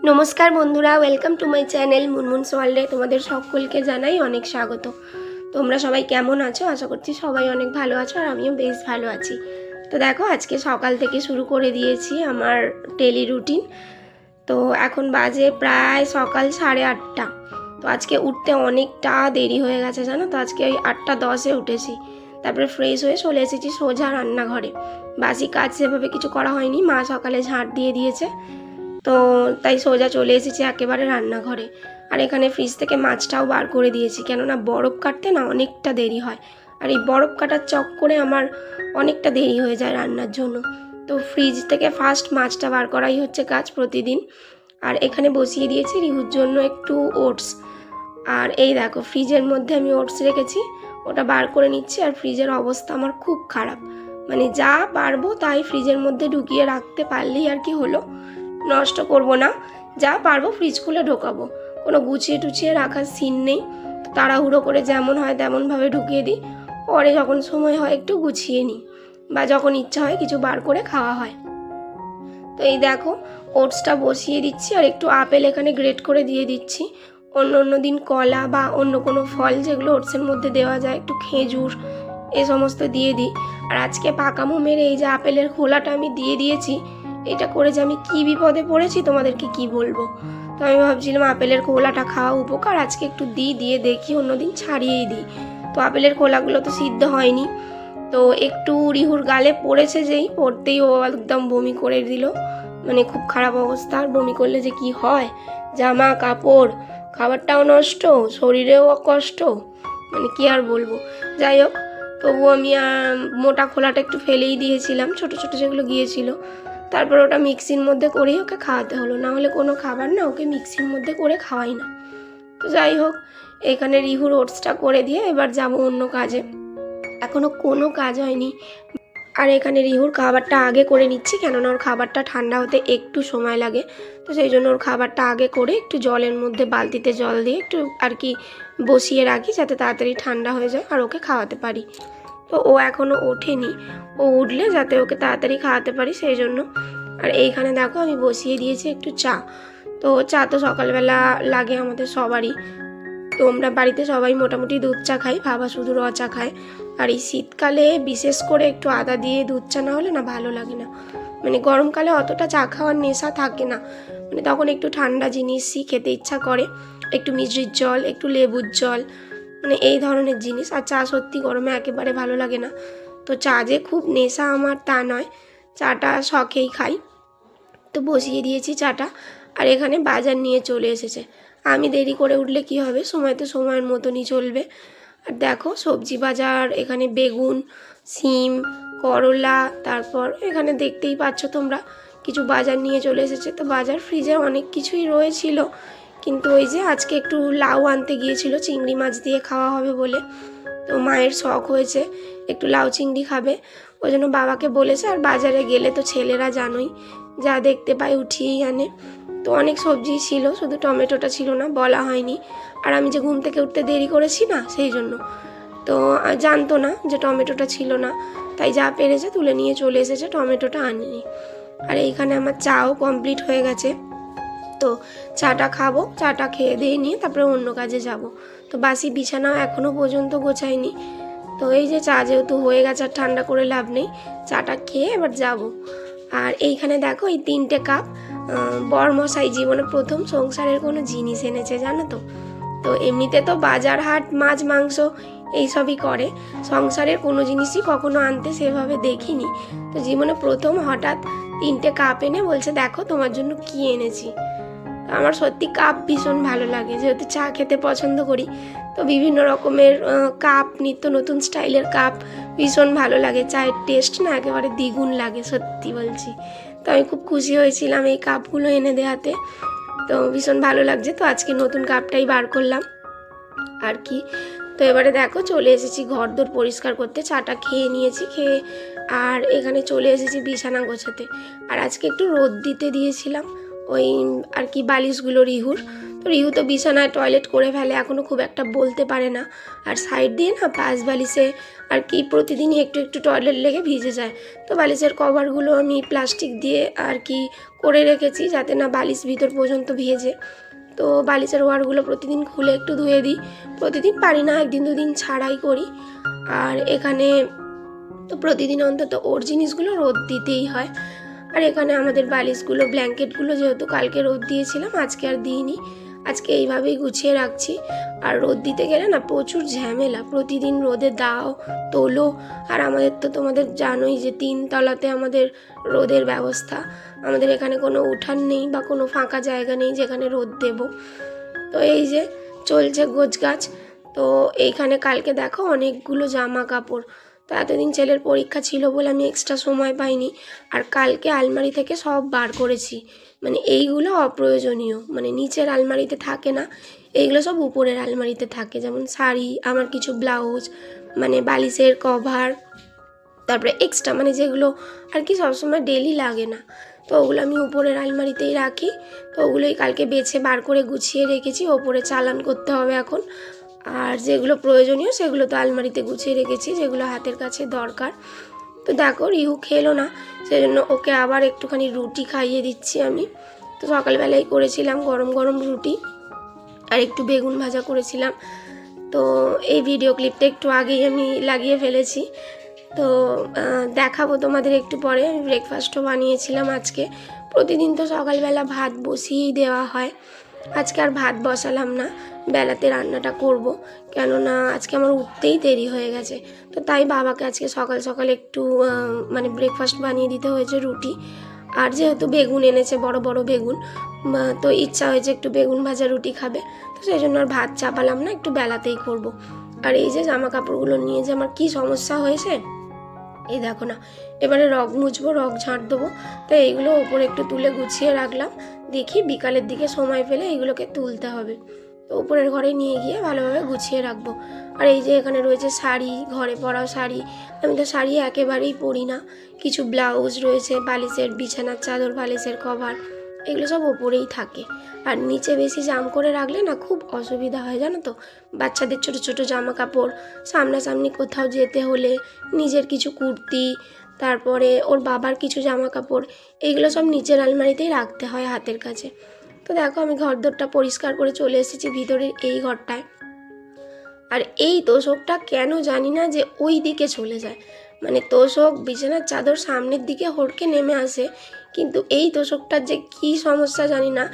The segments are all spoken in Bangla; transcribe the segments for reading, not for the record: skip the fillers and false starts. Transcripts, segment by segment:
नमस्कार बंधुरा welcome to my channel मुनमुन्स वर्ल्डे तुम्हादेर सकलके Janai अनेक स्वागत। तोमरा सबाई केमन आछो? आशा करछि सबाई अनेक भालो आछो और आमिओ बेश भालो आछि। तो देखो आज के सकाल थेके शुरू करे दिएछि आमार डेली रुटिन। तो एखन बाजे प्राय सकाल 8:30। तो आज के उठते अनेकटा देरी हो गेछे जानो तो। आज के 8:10 उठेछि, तारपरे फ्रेश हये चले एसेछि सोजा रान्नाघरे। बासी काज सेभाবে কিছু করা হয়নি, মা সকালে ঝাঁট দিয়ে দিয়েছে। तो ताई सोजा चले एसेছি एकेबारे रान्नाघरे। और एखाने फ्रिज থেকে মাছটাও বার করে দিয়েছি, কেননা বরফ কাটতে না অনেকটা দেরি হয়। আর এই বরফ কাটার চক্করে আমার অনেকটা দেরি হয়ে যায় রান্নার জন্য। তো ফ্রিজ থেকে ফার্স্ট মাছটা বার করাই হচ্ছে কাজ প্রতিদিন। আর এখানে বসিয়ে দিয়েছি রিহুর জন্য একটু ওটস। আর এই দেখো ফ্রিজের মধ্যে আমি ওটস রেখেছি, ওটা বার করে নিচ্ছি। আর ফ্রিজের অবস্থা আমার খুব খারাপ, মানে যা পারবো তাই ফ্রিজের মধ্যে ঢুকিয়ে রাখতে পারলেই আর কি হলো, নষ্ট করব না। যা পারবো ফ্রিজ খুলে ঢোকাবো, কোনো গুছিয়ে টুছিয়ে রাখার সিন নেই। তাড়াহুড়ো করে যেমন হয় তেমনভাবে ঢুকিয়ে দিই, পরে যখন সময় হয় একটু গুছিয়ে নিই, বা যখন ইচ্ছা হয় কিছু বার করে খাওয়া হয়। তো এই দেখো ওটসটা বসিয়ে দিচ্ছি, আর একটু আপেল এখানে গ্রেট করে দিয়ে দিচ্ছি। অন্য দিন কলা বা অন্য কোনো ফল যেগুলো ওটসের মধ্যে দেওয়া যায়, একটু খেজুর এ সমস্ত দিয়ে দিই। আর আজকে পাকামো মেরে এই যে আপেলের খোলাটা আমি দিয়ে দিয়েছি, এটা করে যে আমি কি বিপদে পড়েছি তোমাদেরকে কি বলবো। তো আমি ভাবছিলাম আপেলের খোলাটা খাওয়া উপকার, আজকে একটু দিয়ে দেখি, অন্যদিন ছাড়িয়েই দিই। তো আপেলের খোলাগুলো তো সিদ্ধ হয়নি, তো একটু রিহুর গালে পড়েছে, যেই পড়তেই ও একদম বমি করে দিল। মানে খুব খারাপ অবস্থা। আর বমি করলে যে কি হয়, জামা কাপড় খাবারটাও নষ্ট, শরীরেও কষ্ট, মানে কি আর বলবো। যাই হোক, তবু আমি মোটা খোলাটা একটু ফেলেই দিয়েছিলাম, ছোট ছোট যেগুলো গিয়েছিল। তারপর ওটা মিক্সির মধ্যে করেই ওকে খাওয়াতে হলো, না হলে কোনো খাবার না ওকে মিক্সির মধ্যে করে খাওয়াই না। তো যাই হোক, এখানে রিহুর ওটসটা করে দিয়ে এবার যাব অন্য কাজে। এখনও কোনো কাজ হয়নি। আর এখানে রিহুর খাবারটা আগে করে নিচ্ছি, কেননা ওর খাবারটা ঠান্ডা হতে একটু সময় লাগে। তো সেই জন্য ওর খাবারটা আগে করে একটু জলের মধ্যে বালতিতে জল দিয়ে একটু আর কি বসিয়ে রাখি, যাতে তাড়াতাড়ি ঠান্ডা হয়ে যায় আর ওকে খাওয়াতে পারি। তো ও এখনও ওঠেনি, ও উঠলে যাতে ওকে তাড়াতাড়ি খাওয়াতে পারি সেই জন্য। আর এইখানে দেখো আমি বসিয়ে দিয়েছি একটু চা। তো চা তো সকালবেলা লাগে আমাদের সবারই। তো আমরা বাড়িতে সবাই মোটামুটি দুধ চা খাই, বাবা শুধু র চা খায়। আর এই শীতকালে বিশেষ করে একটু আদা দিয়ে দুধ চা না হলে না ভালো লাগে না। মানে গরমকালে অতটা চা খাওয়ার নেশা থাকে না, মানে তখন একটু ঠান্ডা জিনিসই খেতে ইচ্ছা করে, একটু মিষ্টির জল, একটু লেবুর জল, মানে এই ধরনের জিনিস। আর চা সত্যি গরমে একেবারে ভালো লাগে না। তো চা যে খুব নেশা আমার তা নয়, চাটা শখেই খাই। তো বসিয়ে দিয়েছি চাটা। আর এখানে বাজার নিয়ে চলে এসেছে। আমি দেরি করে উঠলে কি হবে, সময় তো সময়ের মতনই চলবে। আর দেখো সবজি বাজার, এখানে বেগুন, সিম, করলা, তারপর এখানে দেখতেই পাচ্ছ তোমরা কিছু বাজার নিয়ে চলে এসেছে। তো বাজার ফ্রিজে অনেক কিছুই রয়েছিল, কিন্তু ওই যে আজকে একটু লাউ আনতে গিয়েছিল, চিংড়ি মাছ দিয়ে খাওয়া হবে বলে। তো মায়ের শখ হয়েছে একটু লাউ চিংড়ি খাবে, ওই জন্য বাবাকে বলেছে। আর বাজারে গেলে তো ছেলেরা জানোই, যা দেখতে পায় উঠিয়েই আনে। তো অনেক সবজি ছিল, শুধু টমেটোটা ছিল না, বলা হয়নি। আর আমি যে ঘুম থেকে উঠতে দেরি করেছি না, সেই জন্য তো জানতো না যে টমেটোটা ছিল না, তাই যা পেরেছে তুলে নিয়ে চলে এসেছে, টমেটোটা আনিনি। আর এইখানে আমার চাও কমপ্লিট হয়ে গেছে। তো চাটা খাবো, চাটা খেয়ে দিয়ে নিয়ে তারপরে অন্য কাজে যাব। তো বাসি বিছানাও এখনও পর্যন্ত গোছাইনি। তো এই যে চা যেহেতু হয়ে গেছে আর ঠান্ডা করে লাভ নেই, চাটা খেয়ে এবার যাব। আর এইখানে দেখো এই 3টে কাপ বরমশাই জীবনে প্রথম সংসারের কোনো জিনিস এনেছে, জানো তো। তো এমনিতে তো বাজার হাট মাছ মাংস এইসবই করে, সংসারের কোনো জিনিসই কখনো আনতে সেভাবে দেখিনি। তো জীবনে প্রথম হঠাৎ 3টে কাপ এনে বলছে দেখো তোমার জন্য কি এনেছি। আমার সত্যি কাপ ভীষণ ভালো লাগে, যেহেতু চা খেতে পছন্দ করি। তো বিভিন্ন রকমের কাপ, নিত্য নতুন স্টাইলের কাপ ভীষণ ভালো লাগে। চায়ের টেস্ট না একেবারে দ্বিগুণ লাগে, সত্যি বলছি। তো আমি খুব খুশি হয়েছিলাম এই কাপগুলো এনে দেওয়াতে, তো ভীষণ ভালো লাগছে। তো আজকে নতুন কাপটাই বার করলাম আর কি। তো এবারে দেখো চলে এসেছি ঘরদোর পরিষ্কার করতে, চাটা খেয়ে নিয়েছি, খেয়ে আর এখানে চলে এসেছি বিছানা গোছাতে। আর আজকে একটু রোদ দিতে দিয়েছিলাম ওই আর কি বালিশগুলো রিহুর। তো রিহু তো বিছানায় টয়লেট করে ফেলে, এখনও খুব একটা বলতে পারে না। আর সাইড দিয়ে না পাশ বালিশে আর কি প্রতিদিনই একটু একটু টয়লেট লেগে ভিজে যায়। তো বালিশের কভারগুলো আমি প্লাস্টিক দিয়ে আর কি করে রেখেছি যাতে না বালিশ ভিতর পর্যন্ত ভেজে। তো বালিশের ওয়ারগুলো প্রতিদিন খুলে একটু ধুয়ে দিই। প্রতিদিন পারি না, একদিন দুদিন ছাড়াই করি। আর এখানে তো প্রতিদিন অন্তত ওর জিনিসগুলো রোদ দিতেই হয়। আর এখানে আমাদের বালিশগুলো ব্ল্যাঙ্কেটগুলো যেহেতু কালকে রোদ দিয়েছিলাম, আজকে আর দিইনি, আজকে এইভাবেই গুছিয়ে রাখছি। আর রোদ দিতে গেলে না প্রচুর ঝামেলা, প্রতিদিন রোদে দাও তোলো। আর আমাদের তো তোমাদের জানোই যে 3 তলাতে আমাদের রোদের ব্যবস্থা, আমাদের এখানে কোনো উঠান নেই বা কোনো ফাঁকা জায়গা নেই যেখানে রোদ দেব। তো এই যে চলছে গোছগাছ। তো এইখানে কালকে দেখো অনেকগুলো জামা কাপড়। তো এতদিন ছেলের পরীক্ষা ছিল বলে আমি এক্সট্রা সময় পাইনি। আর কালকে আলমারি থেকে সব বার করেছি, মানে এইগুলো অপ্রয়োজনীয়, মানে নিচের আলমারিতে থাকে না, এইগুলো সব উপরের আলমারিতে থাকে। যেমন শাড়ি, আমার কিছু ব্লাউজ, মানে বালিশের কভার, তারপরে এক্সট্রা মানে যেগুলো আর কি সবসময় ডেলি লাগে না, তো ওগুলো আমি উপরের আলমারিতেই রাখি। তো ওগুলোই কালকে বেছে বার করে গুছিয়ে রেখেছি, ওপরে চালান করতে হবে এখন। আর যেগুলো প্রয়োজনীয় সেগুলো তো আলমারিতে গুছিয়ে রেখেছি, যেগুলো হাতের কাছে দরকার। তো দেখো রিহু খেলো না, সেজন্য ওকে আবার একটুখানি রুটি খাইয়ে দিচ্ছি আমি। তো সকালবেলায় করেছিলাম গরম গরম রুটি আর একটু বেগুন ভাজা করেছিলাম। তো এই ভিডিও ক্লিপটা একটু আগেই আমি লাগিয়ে ফেলেছি, তো দেখাবো তোমাদের একটু পরে। আমি ব্রেকফাস্টও বানিয়েছিলাম আজকে। প্রতিদিন তো সকালবেলা ভাত বসিয়েই দেওয়া হয়, আজকে আর ভাত বসালাম না, বেলাতে রান্নাটা করব, কেননা আজকে আমার উঠতেই দেরি হয়ে গেছে। তো তাই বাবাকে আজকে সকাল সকাল একটু মানে ব্রেকফাস্ট বানিয়ে দিতে হয়েছে, রুটি। আর যেহেতু বেগুন এনেছে, বড় বড় বেগুন, তো ইচ্ছা হয়েছে একটু বেগুন ভাজা রুটি খাবে, তো সেই জন্য আর ভাত চাপালাম না, একটু বেলাতেই করব। আর এই যে জামা কাপড়গুলো নিয়ে যে আমার কী সমস্যা হয়েছে, এই দেখো না, এবারে রগ মুছবো, রগ ঝাঁট দেবো। তাই এইগুলো ওপরে একটু তুলে গুছিয়ে রাখলাম, দেখি বিকালের দিকে সময় পেলে এইগুলোকে তুলতে হবে। তো উপরের ঘরে নিয়ে গিয়ে ভালোভাবে গুছিয়ে রাখবো। আর এই যে এখানে রয়েছে শাড়ি, ঘরে পরাও শাড়ি, আমি তো শাড়ি একেবারেই পরি না। কিছু ব্লাউজ রয়েছে, বালিশের বিছানার চাদর, বালিশের কভার, এগুলো সব ওপরেই থাকে। আর নিচে বেশি জাম করে রাখলে না খুব অসুবিধা হয়, জানো তো। বাচ্চাদের ছোট ছোট জামা কাপড়, সামনাসামনি কোথাও যেতে হলে, নিজের কিছু কুর্তি, তারপরে ওর বাবার কিছু জামা কাপড়, এইগুলো সব নিচের আলমারিতেই রাখতে হয় হাতের কাছে। তো দেখো আমি ঘরদোরটা পরিষ্কার করে চলে এসেছি ভিতরের এই ঘরটায়। আর এই তোষকটা কেন জানি না যে ওই দিকে চলে যায়, মানে তোষক বিছানার চাদর সামনের দিকে হড়কে নেমে আসে, কিন্তু এই তোষকটার যে কী সমস্যা জানি না,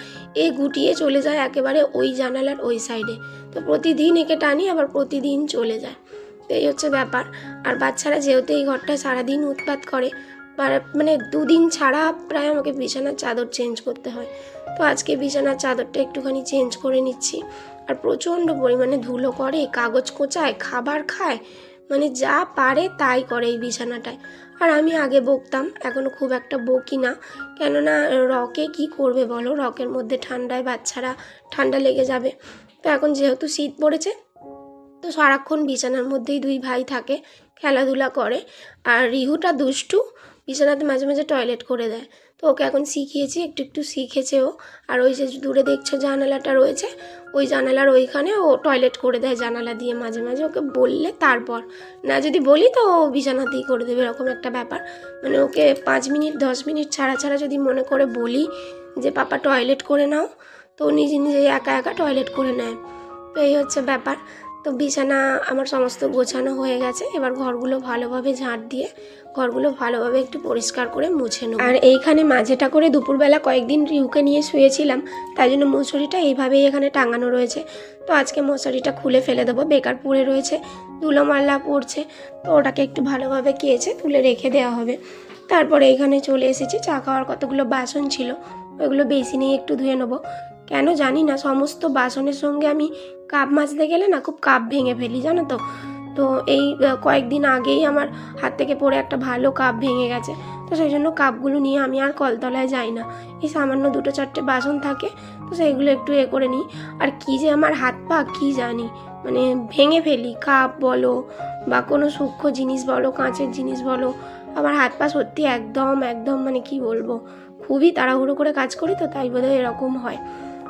এ গুটিয়ে চলে যায় একেবারে ওই জানালার ওই সাইডে। তো প্রতিদিন একে টানি, আবার প্রতিদিন চলে যায়। তো এই হচ্ছে ব্যাপার। আর বাচ্চারা যেহেতু এই ঘরটায় সারাদিন উৎপাত করে, মানে 2 দিন ছাড়া প্রায় আমাকে বিছানার চাদর চেঞ্জ করতে হয়। তো আজকে বিছানার চাদরটা একটুখানি চেঞ্জ করে নিচ্ছি। আর প্রচণ্ড পরিমাণে ধুলো করে, কাগজ কোঁচায়, খাবার খায়, মানে যা পারে তাই করে এই বিছানাটায়। আর আমি আগে বকতাম, এখনও খুব একটা বকি না, কেননা রকে কি করবে বলো, রকের মধ্যে ঠান্ডায় বাচ্চারা ঠান্ডা লেগে যাবে। তো এখন যেহেতু শীত পড়েছে, তো সারাক্ষণ বিছানার মধ্যেই 2 ভাই থাকে, খেলাধুলা করে। আর রিহুটা দুষ্টু, বিছানাতে মাঝে মাঝে টয়লেট করে দেয়। তো ওকে এখন শিখিয়েছি, একটু একটু শিখেছে ও। আর ওই যে দূরে দেখছো জানালাটা রয়েছে, ওই জানালার ওইখানে ও টয়লেট করে দেয় জানালা দিয়ে মাঝে মাঝে, ওকে বললে, তারপর না যদি বলি তো ও বিছানাতেই করে দেবে, এরকম একটা ব্যাপার। মানে ওকে 5 মিনিট 10 মিনিট ছাড়া ছাড়া যদি মনে করে বলি যে পাপা টয়লেট করে নাও, তো নিজে নিজেই একা একা টয়লেট করে নেয়। তো এই হচ্ছে ব্যাপার। তো বিছানা আমার সমস্ত গোছানো হয়ে গেছে, এবার ঘরগুলো ভালোভাবে ঝাঁট দিয়ে ঘরগুলো ভালোভাবে একটু পরিষ্কার করে মুছে নেব। আর এইখানে মাঝেটা করে দুপুরবেলা কয়েকদিন রিহুকে নিয়ে শুয়েছিলাম, তাই জন্য মশারিটা এইভাবেই এখানে টাঙানো রয়েছে। তো আজকে মশারিটা খুলে ফেলে দেবো, বেকার পড়ে রয়েছে, ধুলো মাল্লা পড়ছে, তো ওটাকে একটু ভালোভাবে কেচে তুলে রেখে দেওয়া হবে। তারপরে এখানে চলে এসেছি, চা খাওয়ার কতগুলো বাসন ছিল, ওইগুলো বেসিনেই একটু ধুয়ে নেবো। কেন জানি না সমস্ত বাসনের সঙ্গে আমি কাপ মাজতে গেলে না খুব কাপ ভেঙে ফেলি, জানো তো। তো এই কয়েকদিন আগেই আমার হাত থেকে পড়ে একটা ভালো কাপ ভেঙে গেছে, তো সেই জন্য কাপগুলো নিয়ে আমি আর কলতলায় যাই না। এই সামান্য 2-4টে বাসন থাকে, তো সেইগুলো একটু করে নিই। আর কি যে আমার হাত পা কি জানি, মানে ভেঙে ফেলি, কাপ বলো বা কোনো সূক্ষ্ম জিনিস বলো, কাঁচের জিনিস বলো, আমার হাত পা সত্যি একদম একদম মানে কি বলবো, খুবই তাড়াহুড়ো করে কাজ করি, তো তাই বোধহয় এরকম হয়।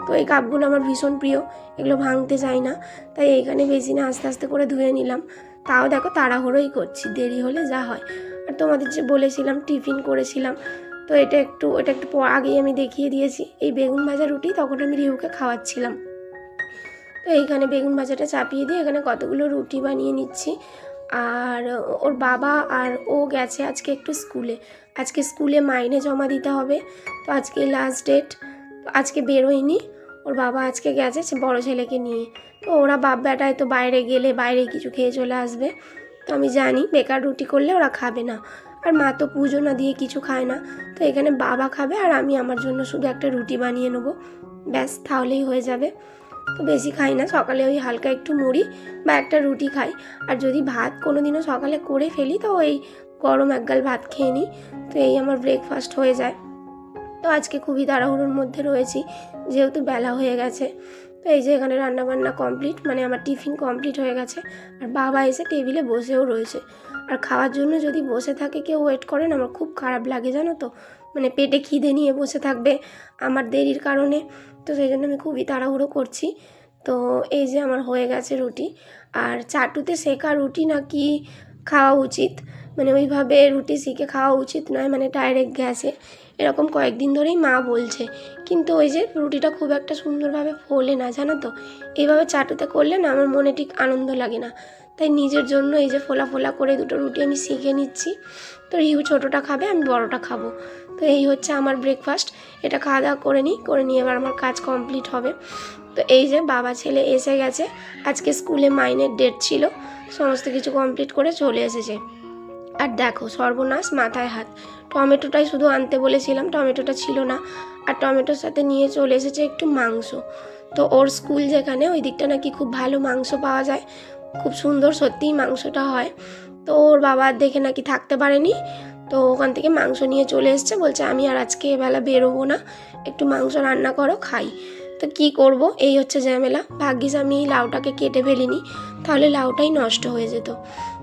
তো এই কাপগুলো আমার ভীষণ প্রিয়, এগুলো ভাঙতে চাই না, তাই এইখানে বেসিনে আস্তে আস্তে করে ধুয়ে নিলাম। তাও দেখো তাড়াহুড়োই করছি, দেরি হলে যা হয়। আর তোমাদের যে বলেছিলাম টিফিন করেছিলাম, তো এটা একটু আগেই আমি দেখিয়ে দিয়েছি। এই বেগুন ভাজা রুটি তখন আমি রিহুকে খাওয়াচ্ছিলাম। তো এইখানে বেগুন ভাজাটা চাপিয়ে দিয়ে এখানে কতগুলো রুটি বানিয়ে নিচ্ছি। আর ওর বাবা আর ও গেছে আজকে একটু স্কুলে, আজকে স্কুলে মাইনে জমা দিতে হবে, তো আজকে লাস্ট ডেট। তো আজকে বেরোয়নি, ওর বাবা আজকে গেছে বড় ছেলেকে নিয়ে। তো ওরা বাপ বেটায় তো বাইরে গেলে বাইরে কিছু খেয়ে চলে আসবে। তো আমি জানি বেকার রুটি করলে ওরা খাবে না, আর মা তো পুজো না দিয়ে কিছু খায় না। তো এখানে বাবা খাবে আর আমি আমার জন্য শুধু একটা রুটি বানিয়ে নেবো, ব্যাস তাহলেই হয়ে যাবে। তো বেশি খাই না, সকালে ওই হালকা একটু মুড়ি বা একটা রুটি খাই। আর যদি ভাত কোনো দিনও সকালে করে ফেলি তো ওই গরম এক গাল ভাত খেয়ে নিই, তো এই আমার ব্রেকফাস্ট হয়ে যায়। তো আজকে খুবই তাড়াহুড়োর মধ্যে রয়েছি যেহেতু বেলা হয়ে গেছে। তো এই যে এখানে রান্নাবান্না কমপ্লিট, মানে আমার টিফিন কমপ্লিট হয়ে গেছে। আর বাবা এসে টেবিলে বসেও রয়েছে। আর খাওয়ার জন্য যদি বসে থাকে কেউ ওয়েট করেন, আমার খুব খারাপ লাগে জানো তো, মানে পেটে খিদে নিয়ে বসে থাকবে আমার দেরির কারণে। তো সেই জন্য আমি খুবই তাড়াহুড়ো করছি। তো এই যে আমার হয়ে গেছে রুটি। আর চাটুতে সেকা রুটি নাকি খাওয়া উচিত, মানে ওইভাবে রুটি সেকে খাওয়া উচিত নয়, মানে ডাইরেক্ট গ্যাসে, এরকম কয়েকদিন ধরেই মা বলছে। কিন্তু ওই যে রুটিটা খুব একটা সুন্দরভাবে ফোলে না জানো তো, এইভাবে চাটুতে করলে না আমার মনে ঠিক আনন্দ লাগে না। তাই নিজের জন্য এই যে ফোলা ফোলা করে দুটো রুটি আমি শিখে নিচ্ছি। তো রিহু ছোটোটা খাবে, আমি বড়োটা খাবো। তো এই হচ্ছে আমার ব্রেকফাস্ট, এটা খাওয়া দাওয়া করে নিয়ে এবার আমার কাজ কমপ্লিট হবে। তো এই যে বাবা ছেলে এসে গেছে, আজকে স্কুলে মাইনের ডেট ছিল, সমস্ত কিছু কমপ্লিট করে চলে এসেছে। আর দেখো সর্বনাশ, মাথায় হাত, টমেটোটাই শুধু আনতে বলেছিলাম, টমেটোটা ছিল না। আর টমেটোর সাথে নিয়ে চলে এসেছে একটু মাংস। তো ওর স্কুল যেখানে, ওই দিকটা নাকি খুব ভালো মাংস পাওয়া যায়, খুব সুন্দর সত্যিই মাংসটা হয়। তো ওর বাবা দেখে নাকি থাকতে পারেনি, তো ওখান থেকে মাংস নিয়ে চলে এসছে, বলছে আমি আর আজকে এবেলা বেরোবো না, একটু মাংস রান্না করো খাই। তো কী করব, এই হচ্ছে ঝামেলা। ভাগ্যিস আমি লাউটাকে কেটে ফেলিনি, তাহলে লাউটাই নষ্ট হয়ে যেত।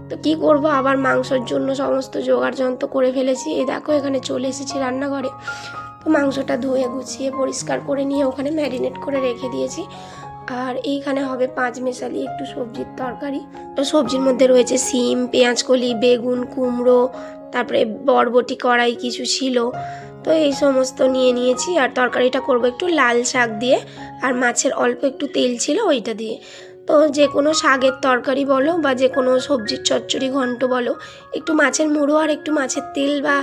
তো কী করব, আবার মাংসর জন্য সমস্ত জোগাড় যন্ত্র করে ফেলেছি। এই দেখো এখানে চলে এসেছি রান্নাঘরে। তো মাংসটা ধুয়ে গুছিয়ে পরিষ্কার করে নিয়ে ওখানে ম্যারিনেট করে রেখে দিয়েছি। আর এইখানে হবে 5 মেশালি একটু সবজির তরকারি। তো সবজির মধ্যে রয়েছে সিম, পেঁয়াজকলি, বেগুন, কুমড়ো, তারপরে বরবটি, কড়াই কিছু ছিল, তো এই সমস্ত নিয়ে নিয়েছি। আর তরকারিটা করব একটু লাল শাক দিয়ে, আর মাছের অল্প একটু তেল ছিল ওইটা দিয়ে। তো যে কোনো শাকের তরকারি বলো বা যে কোনো সবজির চচ্চড়ি ঘন্ট বলো, একটু মাছের মুড়ো আর একটু মাছের তেল বা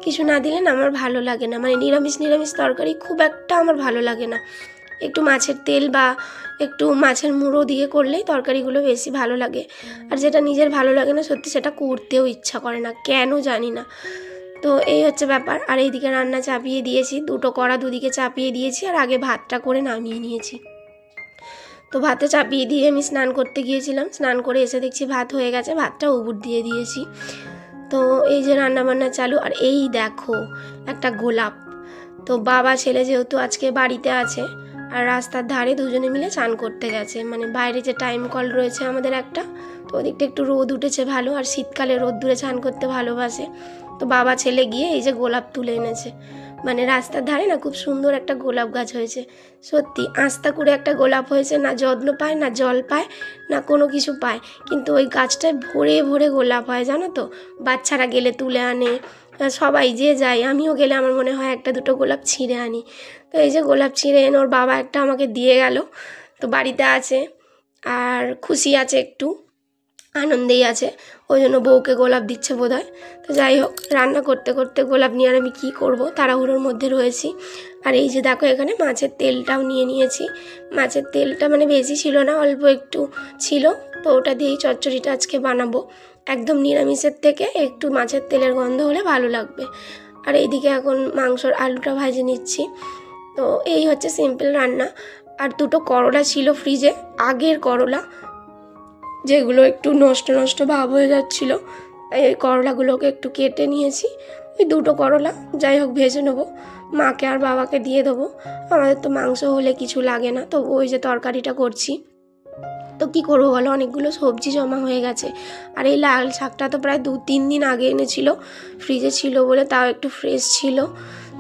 কিছু না দিলে না আমার ভালো লাগে না, মানে নিরামিষ তরকারি খুব একটা আমার ভালো লাগে না। একটু মাছের তেল বা একটু মাছের মুড়ো দিয়ে করলেই তরকারিগুলো বেশি ভালো লাগে। আর যেটা নিজের ভালো লাগে না সত্যি, সেটা করতেও ইচ্ছা করে না, কেন জানি না। তো এই হচ্ছে ব্যাপার। আর এইদিকে রান্না চাপিয়ে দিয়েছি, দুটো কড়া দুদিকে চাপিয়ে দিয়েছি, আর আগে ভাতটা করে নামিয়ে নিয়েছি। তো ভাতটা চাপিয়ে দিয়ে আমি স্নান করতে গিয়েছিলাম, স্নান করে এসে দেখছি ভাত হয়ে গেছে, ভাতটা উবুর দিয়ে দিয়েছি। তো এই যে রান্নাবান্না চালু। আর এই দেখো একটা গোলাপ, তো বাবা ছেলে যেহেতু আজকে বাড়িতে আছে, আর রাস্তার ধারে দুজনে মিলে চান করতে গেছে, মানে বাইরে যে টাইম কল রয়েছে আমাদের একটা, তো ওদিকটা একটু রোদ উঠেছে ভালো, আর শীতকালে রোদ্দুরে চান করতে ভালোবাসে। তো বাবা ছেলে গিয়ে এই যে গোলাপ তুলে এনেছে, মানে রাস্তার ধারে না খুব সুন্দর একটা গোলাপ গাছ হয়েছে, সত্যি আস্তা করে একটা গোলাপ হয়েছে, না যত্ন পায় না জল পায় না কোনো কিছু পায়, কিন্তু ওই গাছটায় ভরে ভরে গোলাপ হয় জানো তো। বাচ্চারা গেলে তুলে আনে, সবাই যে যায়, আমিও গেলে আমার মনে হয় একটা দুটো গোলাপ ছিঁড়ে আনি। তো এই যে গোলাপ ছিঁড়ে এনে ওর বাবা একটা আমাকে দিয়ে গেল, তো বাড়িতে আছে আর খুশি আছে, একটু আনন্দেই আছে, ওই জন্য বউকে গোলাপ দিচ্ছে বোধহয়। তো যাই হোক, রান্না করতে করতে গোলাপ নিয়ে আর আমি কী করবো, তাড়াহুড়োর মধ্যে রয়েছি। আর এই যে দেখো এখানে মাছের তেলটাও নিয়ে নিয়েছি, মাছের তেলটা মানে বেশি ছিল না, অল্প একটু ছিল, তো ওটা দিয়েই চচ্চড়িটা আজকে বানাবো। একদম নিরামিষের থেকে একটু মাছের তেলের গন্ধ হলে ভালো লাগবে। আর এইদিকে এখন মাংসর আলুটা ভাজে নিচ্ছি। তো এই হচ্ছে সিম্পল রান্না। আর দুটো করলা ছিল ফ্রিজে, আগের করলা, যেগুলো একটু নষ্ট ভাব হয়ে যাচ্ছিলো, তাই ওই করলাগুলোকে একটু কেটে নিয়েছি। ওই দুটো করলা যাই হোক ভেজে নেবো, মাকে আর বাবাকে দিয়ে দেবো। আমাদের তো মাংস হলে কিছু লাগে না, তো ওই যে তরকারিটা করছি। তো কী করবো বলো, অনেকগুলো সবজি জমা হয়ে গেছে। আর এই লাল শাকটা তো প্রায় 2-3 দিন আগে এনেছিল, ফ্রিজে ছিল বলে তাও একটু ফ্রেশ ছিল।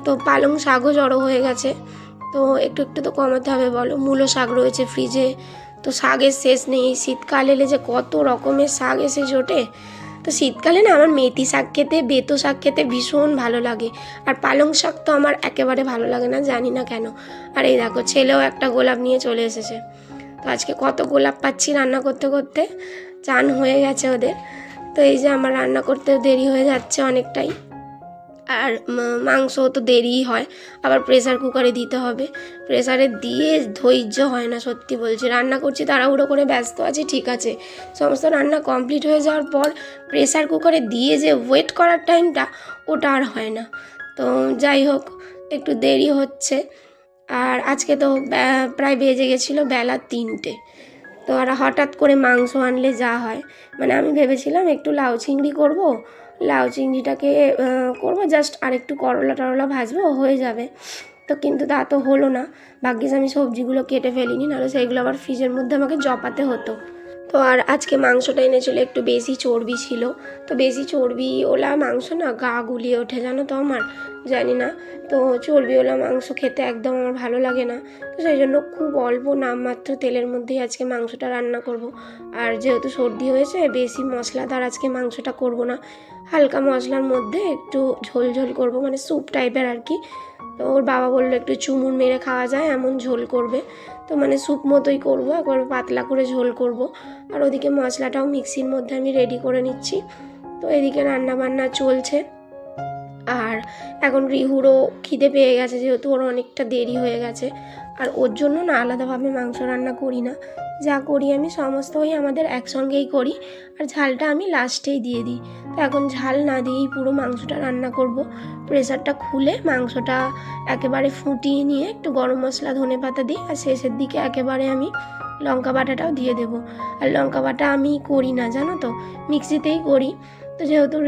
তো পালং শাকও জড়ো হয়ে গেছে, তো একটু একটু তো কমাতে হবে বলো। মূলো শাক রয়েছে ফ্রিজে, তো শাকের শেষ নেই। এই শীতকাল এলে যে কত রকমের শাক এসে জোটে। তো শীতকালে না আমার মেথি শাক খেতে, বেতো শাক খেতে ভীষণ ভালো লাগে। আর পালং শাক তো আমার একেবারে ভালো লাগে না, জানি না কেন। আর এই দেখো ছেলেও একটা গোলাপ নিয়ে চলে এসেছে। তো আজকে কত গোলাপ পাচ্ছি রান্না করতে করতে, চান হয়ে গেছে ওদের। তো এই যে আমার রান্না করতে দেরি হয়ে যাচ্ছে অনেকটাই। আর মাংস তো দেরিই হয়, আবার প্রেসার কুকারে দিতে হবে। প্রেসারে দিয়ে ধৈর্য হয় না, সত্যি বলছি। রান্না করছি তাড়াহুড়ো করে, ব্যস্ত আছি, ঠিক আছে, সমস্ত রান্না কমপ্লিট হয়ে যাওয়ার পর প্রেসার কুকারে দিয়ে যে ওয়েট করার টাইমটা, ওটা আর হয় না। তো যাই হোক, একটু দেরি হচ্ছে। আর আজকে তো প্রায় বেজে গেছিলো বেলা 3টে। তো আর হঠাৎ করে মাংস আনলে যা হয়, মানে আমি ভেবেছিলাম একটু লাউ চিংড়ি করব, লাউ চিংড়িটাকে করবো জাস্ট, আর একটু করলা টরলা ভাজবো, হয়ে যাবে। তো কিন্তু তা তো হলো না। ভাগ্যিস আমি সবজিগুলো কেটে ফেলিনি, নাহলে সেইগুলো আবার ফ্রিজের মধ্যে আমাকে জপাতে হতো। তো আর আজকে মাংসটা এনেছিল একটু বেশি চর্বি ছিল। তো বেশি চর্বি ওলা মাংস না গা গুলিয়ে ওঠে, জানো তো আমার, জানি না। তো চর্বিওলা মাংস খেতে একদম আমার ভালো লাগে না। তো সেই জন্য খুব অল্প নামমাত্র তেলের মধ্যেই আজকে মাংসটা রান্না করব। আর যেহেতু সর্দি হয়েছে, বেশি মশলাদার আজকে মাংসটা করব না, হালকা মশলার মধ্যে একটু ঝোল ঝোল করব, মানে স্যুপ টাইপের আর কি। তো ওর বাবা বললো একটু চুমুর মেরে খাওয়া যায় এমন ঝোল করবে। তো মানে স্যুপ মতোই করবো, একবার পাতলা করে ঝোল করব। আর ওদিকে মশলাটাও মিক্সির মধ্যে আমি রেডি করে নিচ্ছি। তো এদিকে রান্না বান্না চলছে। আর এখন রিহুরও খিদে পেয়ে গেছে, যেহেতু ওর অনেকটা দেরি হয়ে গেছে। আর ওর জন্য না আলাদাভাবে মাংস রান্না করি না, যা করি আমি সমস্ত ওই আমাদের একসঙ্গেই করি। আর ঝালটা আমি লাস্টেই দিয়ে দিই। তো এখন ঝাল না দিয়েই পুরো মাংসটা রান্না করব। প্রেসারটা খুলে মাংসটা একেবারে ফুটিয়ে নিয়ে একটু গরম মশলা ধনে পাতা দিই, আর শেষের দিকে একেবারে আমি লঙ্কা বাটাটাও দিয়ে দেবো। আর লঙ্কা বাটা আমি করি না, জানো তো, মিক্সিতেই করি। তো যেহেতু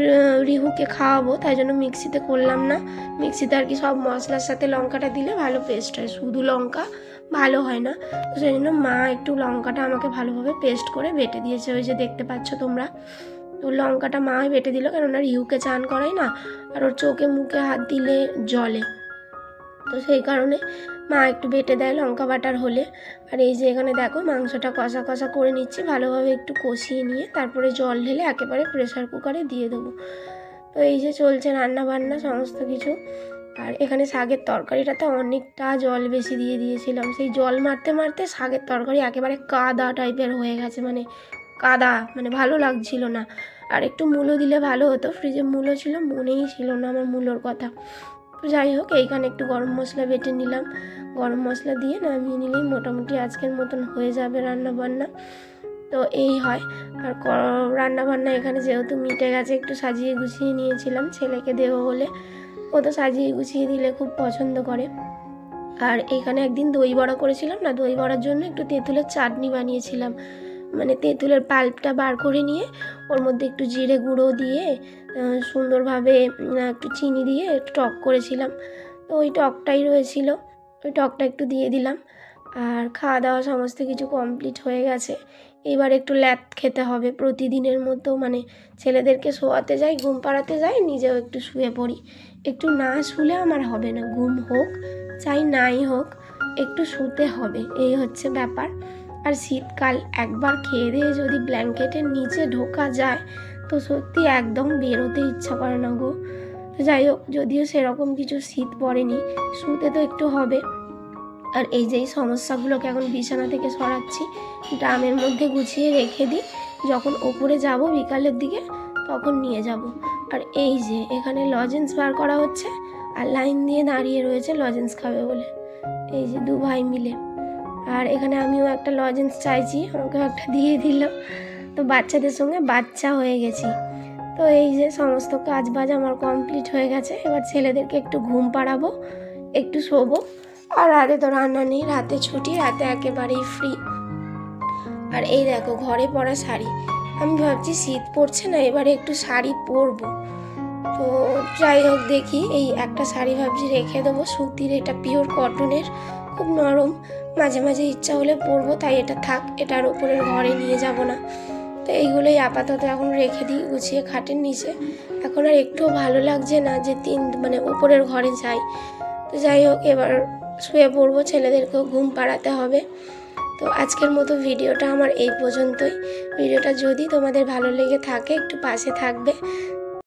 রিহুকে খাওয়াবো, তাই জন্য মিক্সিতে করলাম না। মিক্সিতে আর কি সব মশলার সাথে লঙ্কাটা দিলে ভালো পেস্ট হয়, শুধু লঙ্কা ভালো হয় না। তো সেই জন্য মা একটু লঙ্কাটা আমাকে ভালোভাবে পেস্ট করে বেটে দিয়েছে, ওই যে দেখতে পাচ্ছ তোমরা। তো লঙ্কাটা মাই বেটে দিল, কেননা রিহুকে চান করাই না, আর ওর চোখে মুখে হাত দিলে জলে। তো সেই কারণে মা একটু বেটে দেয় লঙ্কা বাটার হলে। আর এই যে এখানে দেখো মাংসটা কষা কষা করে নিচ্ছি, ভালোভাবে একটু কষিয়ে নিয়ে তারপরে জল ঢেলে একেবারে প্রেসার কুকারে দিয়ে দেবো। তো এই যে চলছে রান্না বান্না সমস্ত কিছু। আর এখানে শাকের তরকারিটাতে অনেকটা জল বেশি দিয়ে দিয়েছিলাম, সেই জল মারতে মারতে শাকের তরকারি একেবারে কাদা টাইপের হয়ে গেছে, মানে কাদা, মানে ভালো লাগছিল না। আর একটু মূলো দিলে ভালো হতো, ফ্রিজে মূলো ছিল, মনেই ছিল না আমার মূলোর কথা। তো যাই হোক, এইখানে একটু গরম মশলা বেটে নিলাম, গরম মশলা দিয়ে নামিয়ে নিলেই মোটামুটি আজকের মতন হয়ে যাবে রান্না বান্না। তো এই হয়। আর রান্না বান্না এখানে যেহেতু মিটে গেছে, একটু সাজিয়ে গুছিয়ে নিয়েছিলাম ছেলেকে দেবো বলে। ও তো সাজিয়ে গুছিয়ে দিলে খুব পছন্দ করে। আর এইখানে একদিন দই বড়া করেছিলাম না, দই বড়ার জন্য একটু তেঁতুলের চাটনি বানিয়েছিলাম। মানে তেঁতুলের পাল্পটা বার করে নিয়ে ওর মধ্যে একটু জিরে গুঁড়ো দিয়ে সুন্দরভাবে একটু চিনি দিয়ে একটু টক করেছিলাম। তো ওই টকটাই রয়েছিল, ওই টকটা একটু দিয়ে দিলাম। আর খাওয়া দাওয়া সমস্ত কিছু কমপ্লিট হয়ে গেছে। এবার একটু ল্যাদ খেতে হবে প্রতিদিনের মতো, মানে ছেলেদেরকে শোয়াতে যাই, ঘুম পাড়াতে যাই, নিজেও একটু শুয়ে পড়ি। একটু না শুলে আমার হবে না, ঘুম হোক চাই নাই হোক, একটু শুতে হবে, এই হচ্ছে ব্যাপার। আর শীতকাল একবার খেয়ে দিয়ে যদি ব্ল্যাঙ্কেটের নিচে ঢোকা যায়, তো সত্যি একদম বেরোতে ইচ্ছা করে না গো। তো যাই হোক, যদিও সেরকম কিছু শীত পড়েনি, শুতে তো একটু হবে। আর এই যে সমস্যাগুলোকে এখন বিছানা থেকে সরাচ্ছি, ড্রামের মধ্যে গুছিয়ে রেখে দিই, যখন ওপরে যাব বিকালের দিকে তখন নিয়ে যাব। আর এই যে এখানে লজেন্স বার করা হচ্ছে, আর লাইন দিয়ে দাঁড়িয়ে রয়েছে লজেন্স খাবে বলে, এই যে দু ভাই মিলে। আর এখানে আমিও একটা লজেন্স চাইছি, আমাকেও একটা দিয়ে দিল। তো বাচ্চাদের সঙ্গে বাচ্চা হয়ে গেছি। তো এই যে সমস্ত কাজ বাজ আমার কমপ্লিট হয়ে গেছে। এবার ছেলেদেরকে একটু ঘুম পাড়াবো, একটু শোবো। আর রাতে তো রান্না নেই, রাতে ছুটি, রাতে একেবারেই ফ্রি। আর এই দেখো ঘরে পরা শাড়ি, আমি ভাবছি শীত পড়ছে না, এবারে একটু শাড়ি পরবো। তো যাই হোক, দেখি এই একটা শাড়ি ভাবছি রেখে দেবো, সুতির, এটা পিওর কটনের, খুব নরম, মাঝে মাঝে ইচ্ছা হলে পরবো, তাই এটা থাক, এটার উপরের ঘরে নিয়ে যাব না। তো এইগুলোই আপাতত এখন রেখে দিই গুছিয়ে খাটের নিচে। এখন আর একটুও ভালো লাগছে না যে মানে উপরের ঘরে যাই। তো যাই হোক, এবার শুয়ে পড়বো, ছেলেদেরকেও ঘুম পাড়াতে হবে। তো আজকের মতো ভিডিওটা আমার এই পর্যন্তই। ভিডিওটা যদি তোমাদের ভালো লেগে থাকে একটু পাশে থাকবে,